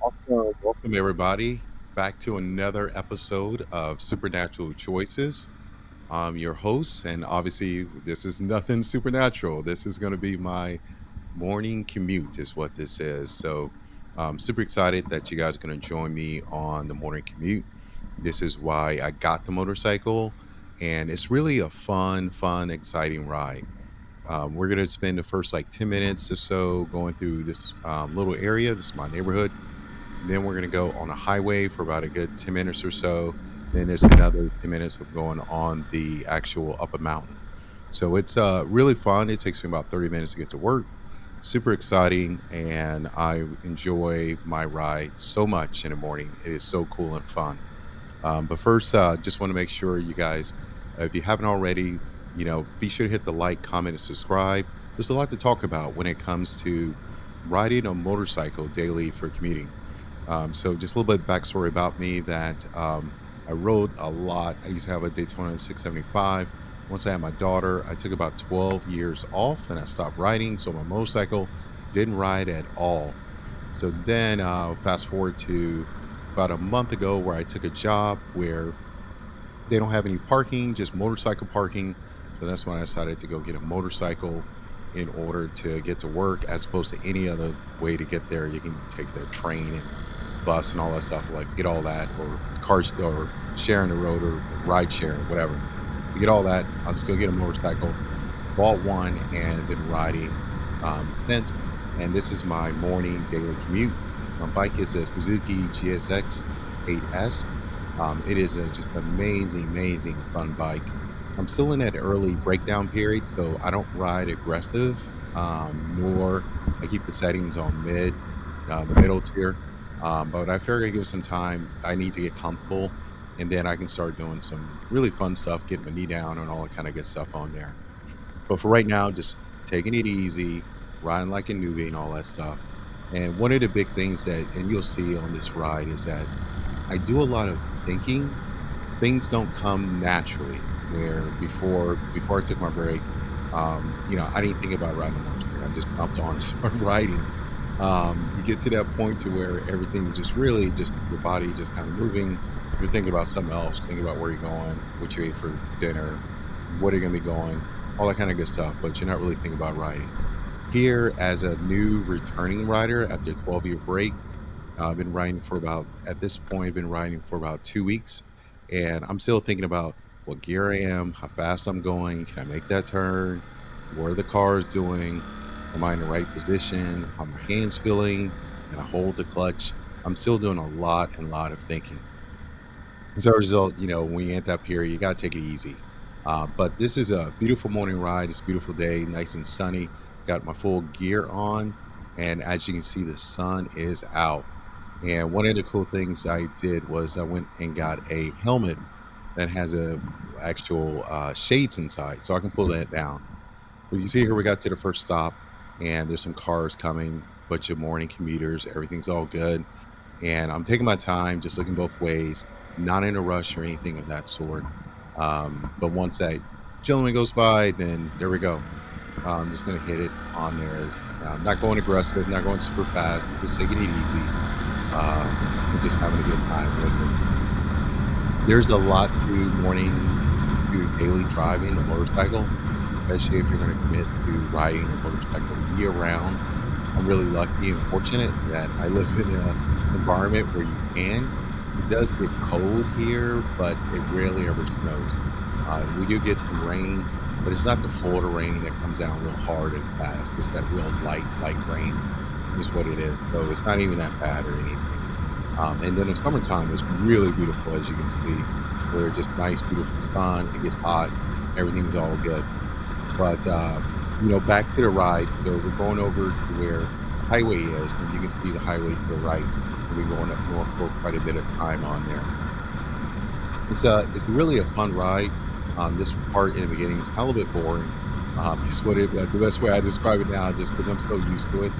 Awesome. Welcome, everybody, back to another episode of Supernatural Choices. I'm your host, and obviously, this is nothing supernatural. This is going to be my morning commute, is what this is. So, I'm super excited that you guys are going to join me on the morning commute. This is why I got the motorcycle, and it's really a fun, exciting ride. We're going to spend the first like 10 minutes or so going through this little area. This is my neighborhood. Then we're going to go on a highway for about a good 10 minutes or so. Then there's another 10 minutes of going on the actual up a mountain. So it's really fun. It takes me about 30 minutes to get to work. Super exciting. And I enjoy my ride so much in the morning. It is so cool and fun. But first, just want to make sure you guys, if you haven't already, be sure to hit the like, comment, and subscribe. There's a lot to talk about when it comes to riding a motorcycle daily for commuting. So just a little bit of backstory about me that I rode a lot. I used to have a Daytona 675. Once I had my daughter, I took about 12 years off and I stopped riding. So my motorcycle didn't ride at all. So then fast forward to about a month ago where I took a job where they don't have any parking, just motorcycle parking. So that's when I decided to go get a motorcycle in order to get to work as opposed to any other way to get there. You can take the train and bus and all that stuff, like get all that, or cars, or sharing the road, or ride sharing, whatever. You get all that. I'll just go get a motorcycle, bought one, and been riding since. And this is my morning daily commute. My bike is a Suzuki GSX 8S. It is a just amazing fun bike. I'm still in that early breakdown period, so I don't ride aggressive, nor I keep the settings on the middle tier. But I figure I give it some time. I need to get comfortable, and then I can start doing some really fun stuff, getting my knee down and all that kind of good stuff on there. But for right now, just taking it easy, riding like a newbie and all that stuff. And one of the big things that, and you'll see on this ride, is that I do a lot of thinking. Things don't come naturally. Where before I took my break, I didn't think about riding a motorcycle. I just jumped on and started riding. You get to that point to where everything's just really just your body just kind of moving. You're thinking about something else, thinking about where you're going, what you ate for dinner, what are you gonna be going, all that kind of good stuff. But you're not really thinking about riding. Here, as a new returning rider after a 12-year break, I've been riding for about, at this point, I've been riding for about 2 weeks. And I'm still thinking about what gear I am, how fast I'm going, can I make that turn, what are the cars doing, am I in the right position, how my hands feeling, and I hold the clutch. I'm still doing a lot of thinking. As a result, when you end up here, you got to take it easy. But this is a beautiful morning ride. It's a beautiful day, nice and sunny. Got my full gear on. And as you can see, the sun is out. And one of the cool things I did was I went and got a helmet that has a actual shades inside, so I can pull that down. Well, you see here we got to the first stop, and there's some cars coming, bunch of morning commuters. Everything's all good, and I'm taking my time, just looking both ways, not in a rush or anything of that sort. But once that gentleman goes by, then there we go. I'm just gonna hit it on there. I'm not going aggressive, not going super fast, just taking it easy, and just having a good time with it. There's a lot to daily driving a motorcycle, especially if you're going to commit to riding a motorcycle year round. I'm really lucky and fortunate that I live in an environment where you can. It does get cold here, but it rarely ever snows. We do get some rain, but it's not the Florida rain that comes down real hard and fast. It's that real light rain is what it is. So it's not even that bad or anything. And then in summertime, it's really beautiful, as you can see, where just nice, beautiful sun. It gets hot, everything's all good. But back to the ride. So we're going over to where the highway is, and you can see the highway to the right. And we're going up north for quite a bit of time on there. It's really a fun ride. This part in the beginning is kind of a little bit boring. The best way I describe it now, just because I'm so used to it.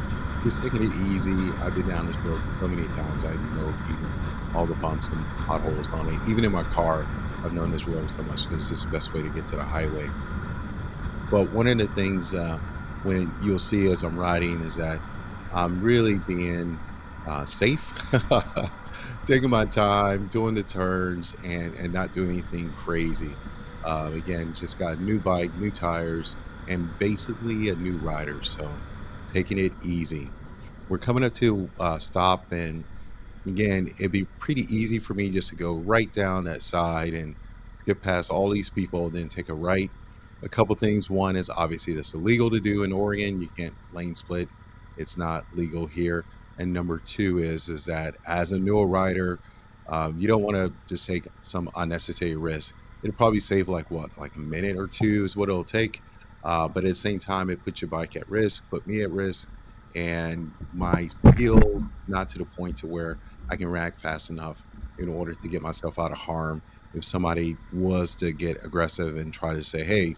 Just taking it easy. I've been down this road so many times. I know even all the bumps and potholes on it. Even in my car, I've known this road so much because it's the best way to get to the highway. But one of the things when you'll see as I'm riding is that I'm really being safe, taking my time, doing the turns, and not doing anything crazy. Again, just got a new bike, new tires, and basically a new rider. So taking it easy. We're coming up to stop, and again, it'd be pretty easy for me just to go right down that side and skip past all these people, then take a right. A couple things. One is obviously that's illegal to do in Oregon. You can't lane split. It's not legal here. And number two is that as a newer rider, you don't want to just take some unnecessary risk. It'll probably save like what, like a minute or two is what it'll take. But at the same time, it puts your bike at risk, put me at risk, and my skills not to the point to where I can react fast enough in order to get myself out of harm if somebody was to get aggressive and try to say, "Hey,"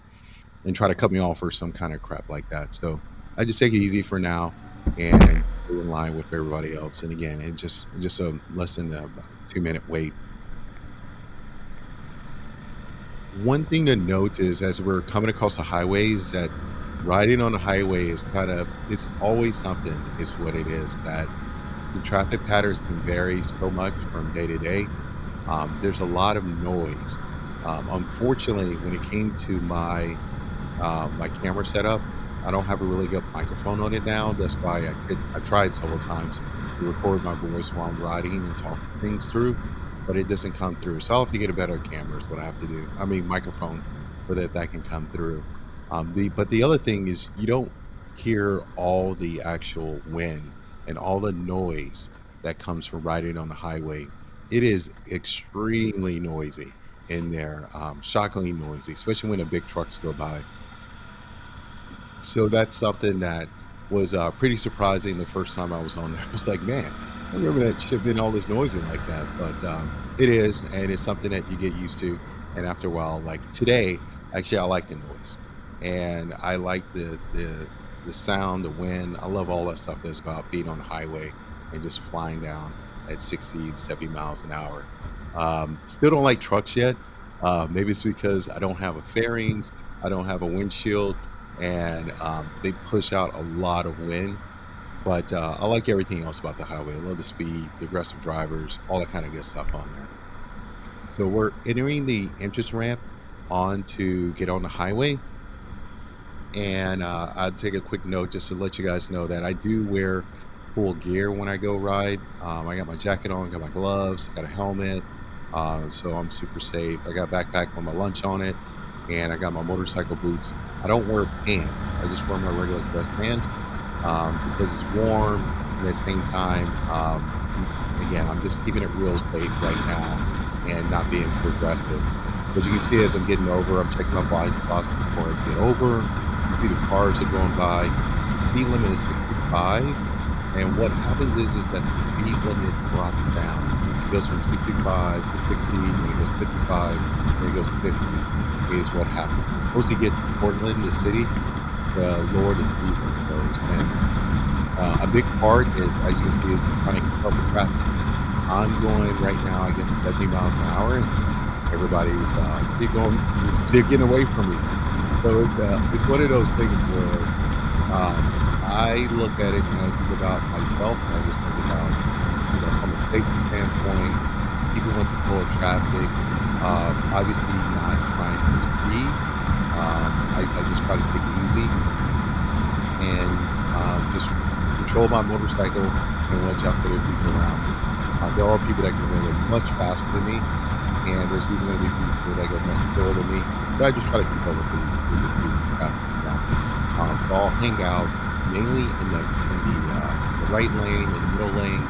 and try to cut me off or some kind of crap like that. So I just take it easy for now and stay in line with everybody else. And again, it just a less than about a 2 minute wait. One thing to note is as we're coming across the highways that riding on the highway is kind of it's always something is what it is that the traffic patterns can vary so much from day to day. There's a lot of noise. Unfortunately, when it came to my camera setup, I don't have a really good microphone on it now. That's why I tried several times to record my voice while I'm riding and talking things through, but it doesn't come through. So I'll have to get a better camera is what I have to do. I mean microphone so that that can come through. The other thing is you don't hear all the actual wind and all the noise that comes from riding on the highway. It is extremely noisy in there, shockingly noisy, especially when the big trucks go by. So that's something that was, pretty surprising the first time I was on there. I was like, "Man, I remember that shit being all this noisy like that," but, it is, and it's something that you get used to, and after a while, like today, actually, I like the noise, and I like the sound, the wind. I love all that stuff that's about being on the highway and just flying down at 60, 70 miles an hour. Still don't like trucks yet. Maybe it's because I don't have a fairings, I don't have a windshield, and they push out a lot of wind. But I like everything else about the highway. I love the speed, the aggressive drivers, all that kind of good stuff on there. So we're entering the entrance ramp on to get on the highway. And I'll take a quick note just to let you guys know that I do wear full gear when I go ride. I got my jacket on, got my gloves, got a helmet, so I'm super safe. I got a backpack with my lunch on it, and I got my motorcycle boots. I don't wear pants. I just wear my regular dress pants because it's warm. And at the same time, again, I'm just keeping it real safe right now and not being too aggressive. But you can see as I'm getting over, I'm checking my blind spots before I get over. You see the cars are going by. The speed limit is 65. And what happens is that the speed limit drops down. It goes from 65 to 60, then it goes 55, then it goes 50 is what happens. Once you get to Portland, the city, the lower the speed limit goes. And a big part is, as you can see, is trying to keep up with traffic. I'm going right now, I guess, 70 miles an hour. And everybody's they're going, they're getting away from me. So it's one of those things where I look at it and I think about myself, and I just think about, from a safety standpoint, even with the flow of traffic, obviously not trying to speed. I just try to take it easy and just control my motorcycle and watch out for the people around me. There are people that can go much faster than me, and there's even going to be people that go much slower than me. But I just try to keep up with the traffic around me. So I'll hang out mainly in the right lane and the middle lane.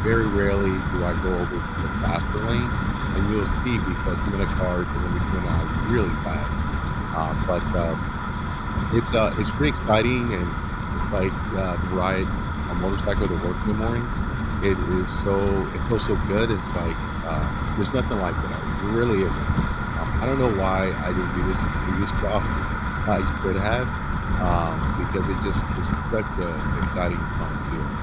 Very rarely do I go over to the faster lane, and you'll see because some of the cars are going to be going out really fast. But it's pretty exciting, and it's like the ride a motorcycle to work in the morning. It feels so good. It's like there's nothing like it. It really isn't. I don't know why I didn't do this in previous jobs. I should have because it just is such an exciting, fun feeling.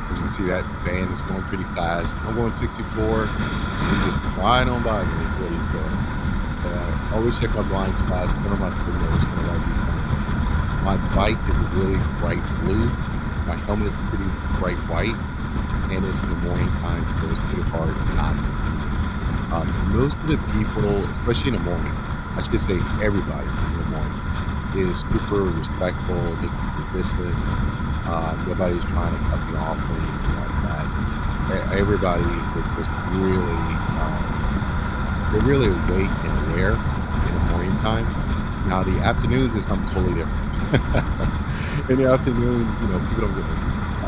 As you can see, that van is going pretty fast. I'm going 64, and he just flying on by me is what he's doing. Always check my blind spots, put on my signals whenever I do. My bike is a really bright blue. My helmet is pretty bright white, and it's in the morning time, so it's pretty hard not to see it. Most of the people, especially in the morning, I should say everybody in the morning, is super respectful. They keep you listen. Nobody's trying to cut me off or anything like that. Everybody is just really, they're really awake and aware in the morning time. Now, the afternoons is something totally different. In the afternoons, people don't give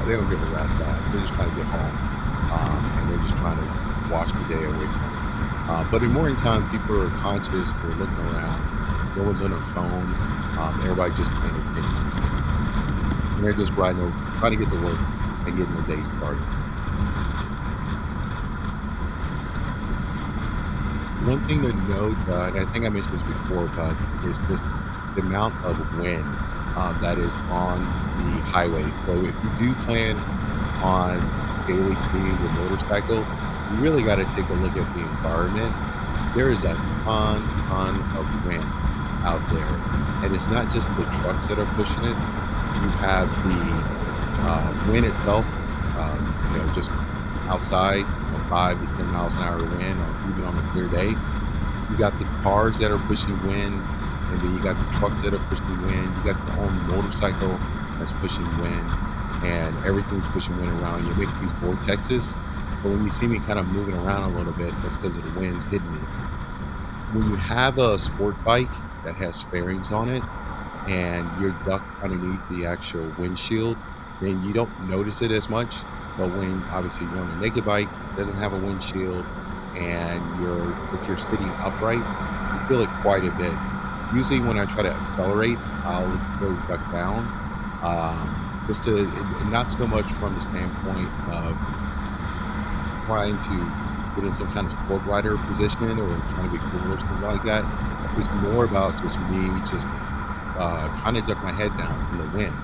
they don't give a rat's ass. They're just trying to get home, and they're just trying to wash the day away from it. But in morning time, people are conscious. They're looking around. No one's on their phone. Everybody just paying attention, and they're just trying to get to work and getting their day started. One thing to note, and I think I mentioned this before, but is just the amount of wind that is on the highway. So if you do plan on daily commuting your motorcycle, you really got to take a look at the environment. There is a ton of wind out there, and it's not just the trucks that are pushing it. You have the wind itself, just outside, 5 to 10 miles an hour wind, or even on a clear day. You got the cars that are pushing wind, and then you got the trucks that are pushing wind. You got your own motorcycle that's pushing wind, and everything's pushing wind around you. It makes these vortexes. But when you see me kind of moving around a little bit, that's because of the winds hitting me. When you have a sport bike that has fairings on it, and you're ducked underneath the actual windshield, then you don't notice it as much. But when obviously you're on a naked bike, doesn't have a windshield, and if you're sitting upright, you feel it quite a bit. Usually when I try to accelerate, I'll go duck down. Just to, and not so much from the standpoint of trying to get in some kind of sport rider position or trying to be cool or something like that. It's more about just me just trying to duck my head down from the wind,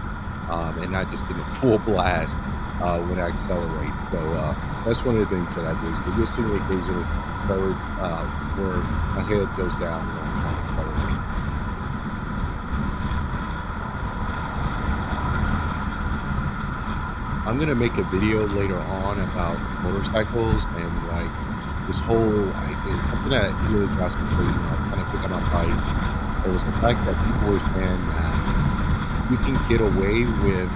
and not just getting a full blast when I accelerate. So that's one of the things that I do. So you'll see me occasionally where my head goes down when I'm trying to accelerate. I'm gonna make a video later on about motorcycles and like this whole. It's something that really drives me crazy when I kind of pick up my bike. It was the fact that people were saying that you can get away with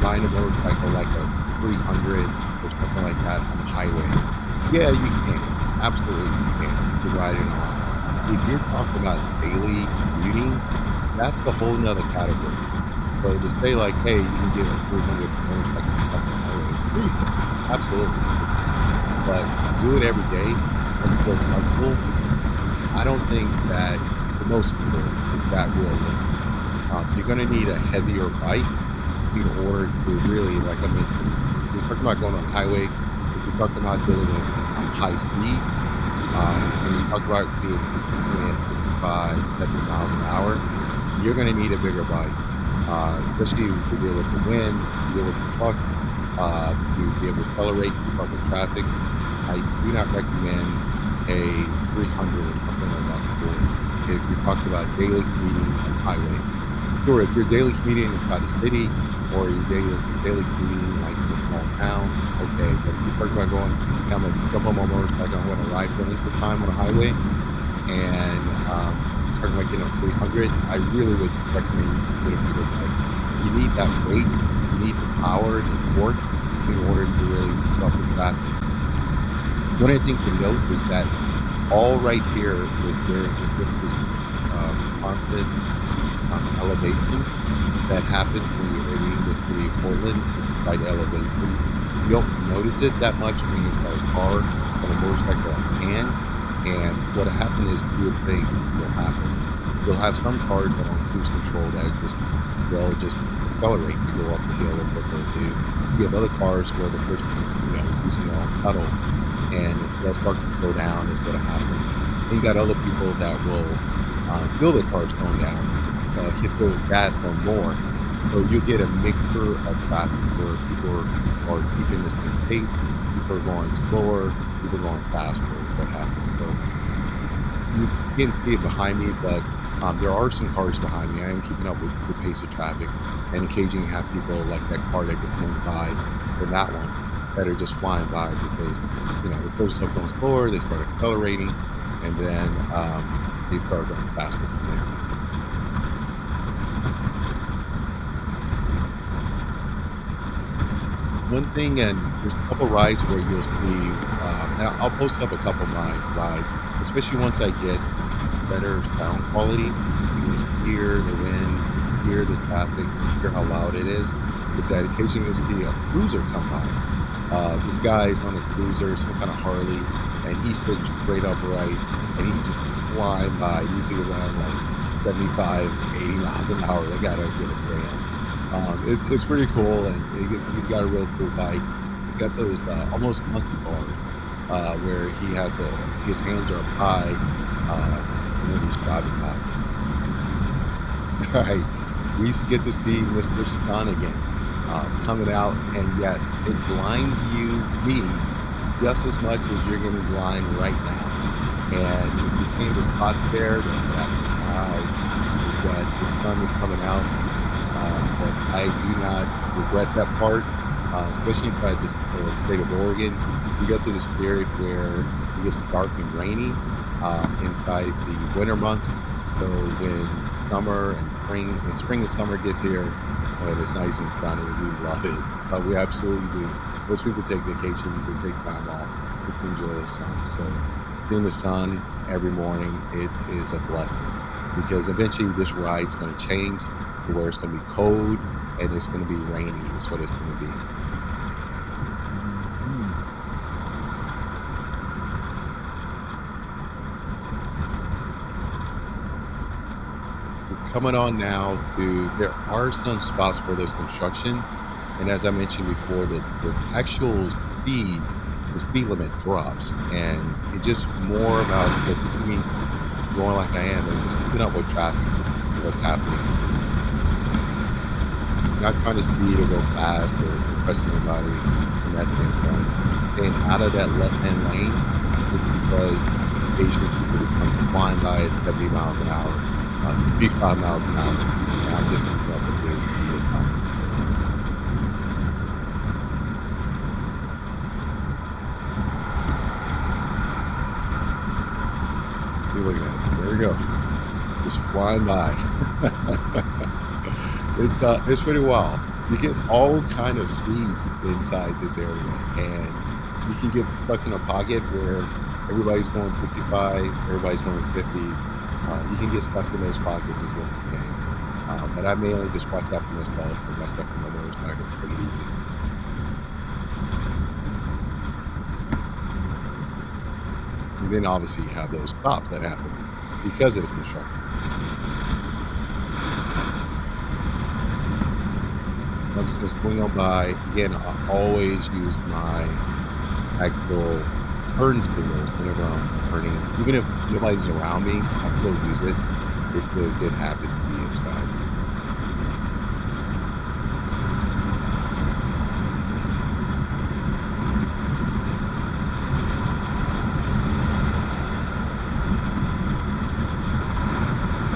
riding a motorcycle like a 300 or something like that on the highway. Yeah, you can. Absolutely, you can. You can ride it on. If you're talking about daily commuting, that's a whole nother category. So to say like, hey, you can get a 300 motorcycle on the highway, please, absolutely. But do it every day and feel comfortable. I don't think that for most people is that realistic. You're going to need a heavier bike in order to really, like I mentioned, if you're talking about going on the highway, if you're talking about dealing with high speeds, when you talk about being consistently at 65, 70 miles an hour, you're going to need a bigger bike, especially to deal with the wind, to deal with the trucks, to be able to accelerate, keep up with traffic. I do not recommend a 300 or something like that for if you're talking about daily commuting on the highway. Sure, if you're daily commuting inside the city or you're daily commuting like in a small town, okay. But if you're talking about going, I'm gonna jump on my motorcycle, I'm gonna ride for a length of time on a highway, and you're talking about getting a 300, I really would recommend you get a bigger bike. You need that weight, you need the power and the torque in order to really keep up with traffic. One of the things to note is that all right here is there is just this constant elevation that happens when you're in the city of Portland, slight elevation. You don't notice it that much when you're in a car or a motorcycle on hand. And what'll happen is two things will happen. You'll have some cars that are on cruise control that they'll just accelerate to go up the hill as what they'll do. You have other cars where the person, using their own pedal and they'll start to slow down is what'll happen. Then you got other people that will feel their cars slowing down, hit the gas on more. So you get a mixture of traffic where people are keeping the same pace, people are going slower, people are going faster, what happens. So you can see it behind me, but There are some cars behind me. I am keeping up with the pace of traffic, and occasionally have people like that car that just went by from that one that are just flying by because the cars start going slower, they start accelerating, and then they start going faster from there. One thing, and there's a couple rides where you'll see, and I'll post up a couple of my rides, especially once I get better sound quality. You can hear the wind, you can hear the traffic, you can hear how loud it is that occasionally you'll see a cruiser come by. This guy's on a cruiser, some kind of Harley, and he's sitting straight upright, and he's just flying by, usually around like 75, 80 miles an hour. They gotta get a ram. It's pretty cool, and he's got a real cool bike. He's got those almost monkey bars where he has his hands are up high when he's driving by. All right, we used to get to see Mr. Sun again coming out, and yes, it blinds me just as much as you're getting blind right now. And if you came to spot there, that my eyes is that the sun is coming out. But I do not regret that part, especially inside this state of Oregon. We go through this period where it gets dark and rainy inside the winter months. So when spring and summer gets here, and it's nice and sunny, we love it. We absolutely do. Most people take vacations, they take time off just to enjoy the sun. So seeing the sun every morning, it is a blessing because eventually this ride's going to change to where it's going to be cold and it's going to be rainy is what it's going to be. We're coming on now to, there are some spots where there's construction. And as I mentioned before, the actual the speed limit drops. And it's just more about me going like I am and just keeping up with traffic, what's happening. Not trying to speed or go fast or impress anybody from that standpoint. Staying out of that left-hand lane is because occasionally people come flying by at 70 miles an hour, 55 miles an hour, and I'm just keeping up with this. You're looking at it. There we go. Just flying by. It's pretty wild. You get all kind of speeds inside this area, and you can get stuck in a pocket where everybody's going 65, everybody's going 50. You can get stuck in those pockets as well. But I mainly just watch out for myself and watch out for my motorcycle. Take it easy. And then obviously you have those stops that happen because of the construction. I'm just gonna swing on by. Again, I always use my actual turn signals whenever I'm turning. Even if nobody's around me, I still use it. It's still a good habit to be inside.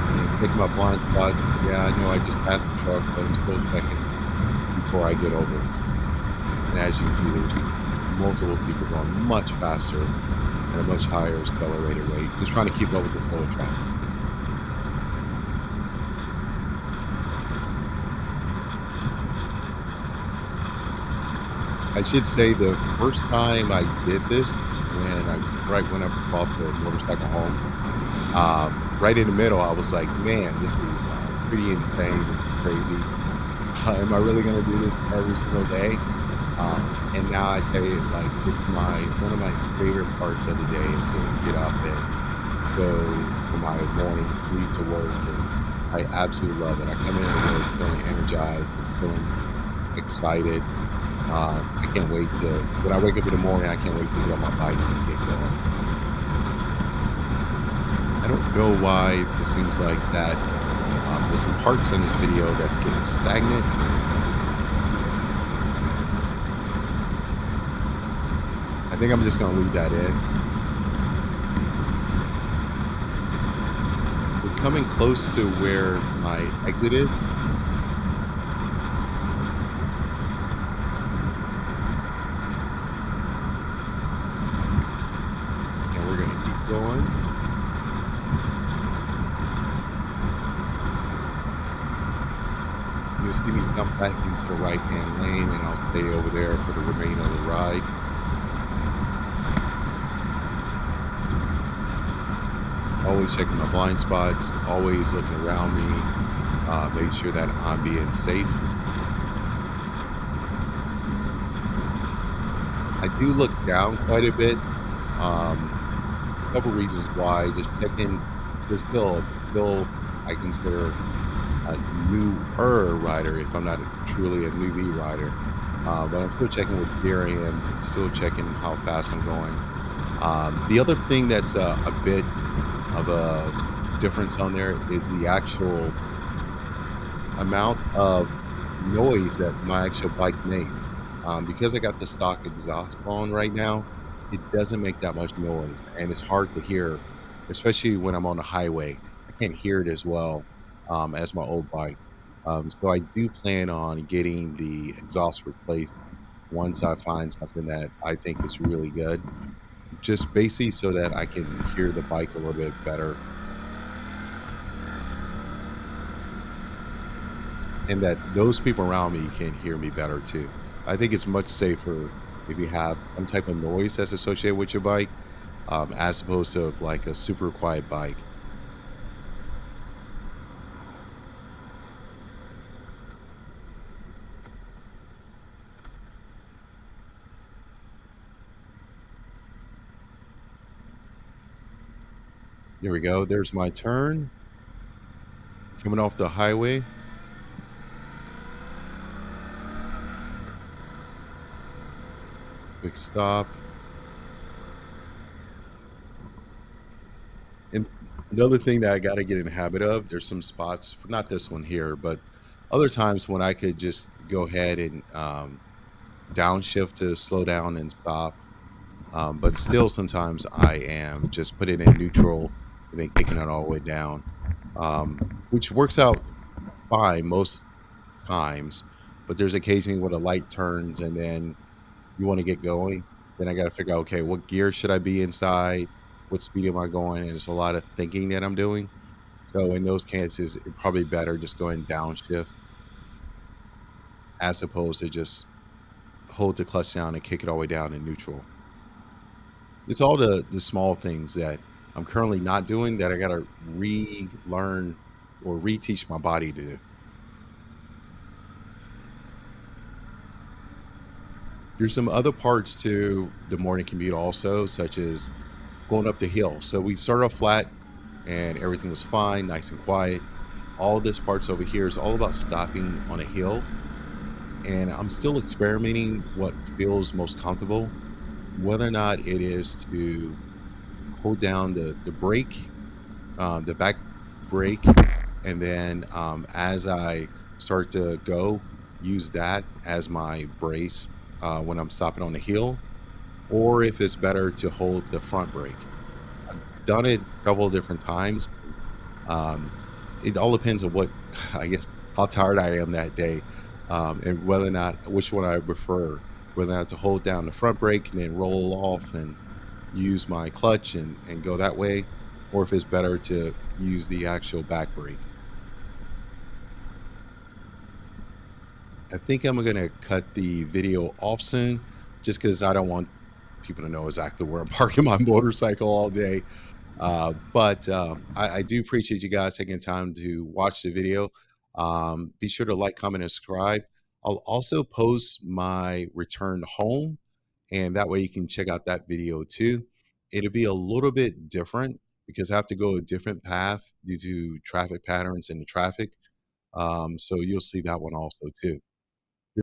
And pick my blind spots. Yeah, I know I just passed the truck, but I'm still checking before I get over. And as you can see, there's multiple people going much faster at a much higher accelerated rate, just trying to keep up with the flow of traffic. I should say the first time I did this, right when I bought the motorcycle home, right in the middle, I was like, man, this is pretty insane. This is crazy. Am I really going to do this every single day? And now I tell you, like, it's one of my favorite parts of the day is to get up and go for my morning commute to work, and I absolutely love it. I come in to work feeling energized, feeling excited. I can't wait when I wake up in the morning, I can't wait to get on my bike and get going. I don't know why it seems like that. There's some parts in this video that's getting stagnant. I think I'm just going to leave that in. We're coming close to where my exit is, and we're gonna keep going. You'll see me jump back into the right-hand lane, and I'll stay over there for the remainder of the ride. Always checking my blind spots, always looking around me, making sure that I'm being safe. I do look down quite a bit. Several reasons why. Just checking. Still, I consider a newer rider if I'm not truly a newbie rider. But I'm still checking what gear I am. Still checking how fast I'm going. The other thing that's a bit of a difference on there is the actual amount of noise that my actual bike makes. Because I got the stock exhaust on right now, it doesn't make that much noise, and it's hard to hear, especially when I'm on the highway. I can't hear it as well as my old bike. So I do plan on getting the exhaust replaced once I find something that I think is really good, just basically so that I can hear the bike a little bit better and that those people around me can hear me better too. I think it's much safer if you have some type of noise that's associated with your bike, as opposed to like a super quiet bike. There we go. There's my turn coming off the highway. Quick stop. And another thing that I got to get in the habit of, there's some spots, not this one here, but other times when I could just go ahead and downshift to slow down and stop. But still, sometimes I am just putting it in neutral and then kicking it all the way down, which works out fine most times. But there's occasionally where the light turns and then you want to get going. Then I got to figure out, okay, what gear should I be inside? What speed am I going? And it's a lot of thinking that I'm doing. So in those cases, it's probably better just going downshift as opposed to just hold the clutch down and kick it all the way down in neutral. It's all the small things that I'm currently not doing that I gotta relearn or reteach my body to do. There's some other parts to the morning commute also, such as going up the hill. So we started off flat and everything was fine, nice and quiet. All this parts over here is all about stopping on a hill, and I'm still experimenting what feels most comfortable, whether or not it is to hold down the brake, the back brake, and then as I start to go, use that as my brace when I'm stopping on the hill, or if it's better to hold the front brake. I've done it several different times. Um, it all depends on what, I guess, how tired I am that day, and whether or not which one I prefer, whether or not to hold down the front brake and then roll off and use my clutch and go that way, or if it's better to use the actual back brake. I think I'm gonna cut the video off soon, just because I don't want people to know exactly where I'm parking my motorcycle all day. But I do appreciate you guys taking time to watch the video. Be sure to like, comment, and subscribe. I'll also post my return home, and that way you can check out that video too. It'll be a little bit different because I have to go a different path due to traffic patterns and the traffic. So you'll see that one also too.